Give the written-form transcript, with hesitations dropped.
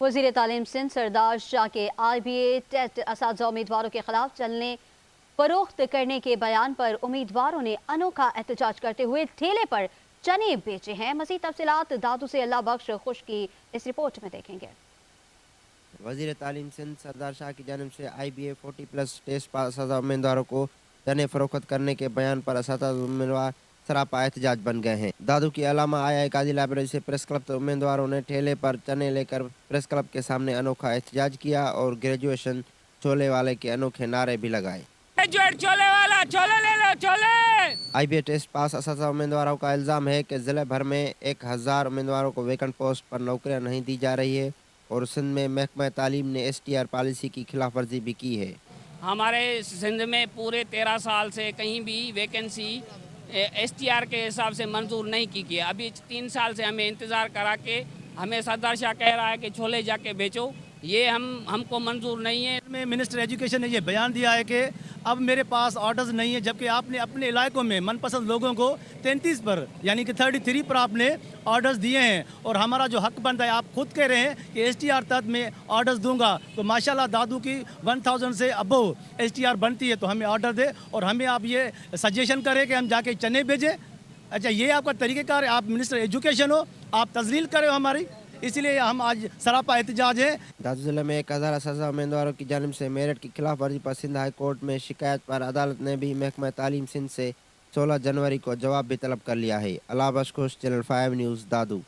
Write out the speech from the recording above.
वज़ीर तालीम सिंध सरदार शाह के IBA टेट असातिज़ा उम्मीदवारों के खिलाफ चलने फरोख्त करने के बयान पर उम्मीदवारों ने अनोखा एहतजाज करते हुए ठेले पर चने बेचे हैं। मज़ीद तफसीलात दादू से अल्लाह बख्श खुश की इस रिपोर्ट में देखेंगे। वज़ीर तालीम सिंध सरदार शाह की जानिब से IBA 40+ टेस्ट पास उम्मीदवारों को चने फरोख्त करने के बयान पर असातिज़ा उम्मीदवार सरापा एहतजाज बन गए हैं। दादू की अलामा आया काजी लाइब्रेरी से प्रेस क्लब के उम्मीदवारों ने ठेले पर चने लेकर प्रेस क्लब के सामने अनोखा एहतजाज किया और ग्रेजुएशन छोले वाले के अनोखे नारे भी लगाए। छोले वाला छोले ले लो छोले। IBA टेस्ट पास असातिज़ा उम्मीदवारों का इल्ज़ाम है कि ज़िले भर में 1000 उम्मीदवारों को वैकेंट पोस्ट पर नौकरियां नहीं दी जा रही है और सिंध में महकमा तालीम ने STR पॉलिसी की खिलाफ वर्जी भी की है। हमारे सिंध में पूरे 13 साल से कहीं भी वैकेंसी STR के हिसाब से मंजूर नहीं की गई। अभी 3 साल से हमें इंतज़ार करा के हमें सरदार शाह कह रहा है कि छोले जाके बेचो, ये हमको मंजूर नहीं है। में मिनिस्टर एजुकेशन ने ये बयान दिया है कि अब मेरे पास ऑर्डर्स नहीं है, जबकि आपने अपने इलाकों में मनपसंद लोगों को 33 पर यानी कि 33 पर आपने ऑर्डर्स दिए हैं और हमारा जो हक बनता है, आप खुद कह रहे हैं कि STR तहत में ऑर्डर्स दूंगा, तो माशाल्लाह दादू की 1000 से अबव STR बनती है, तो हमें ऑर्डर दे और हमें आप ये सजेशन करें कि हम जाके चने भेजें। अच्छा, ये आपका तरीक़ेकार है, आप मिनिस्टर एजुकेशन हो, आप तजलील करें हमारी, इसलिए हम आज सरापा एहतजाज है। दादू जिले में 1000 असातिज़ा उम्मीदवारों की जानिब से मेरिट की खिलाफ वर्जी पर सिंध हाई कोर्ट में शिकायत पर अदालत ने भी महकमा तालीम सिंध से 16 जनवरी को जवाब भी तलब कर लिया है। अल्लाह बख्श खुश, चैनल 5 न्यूज़ दादू।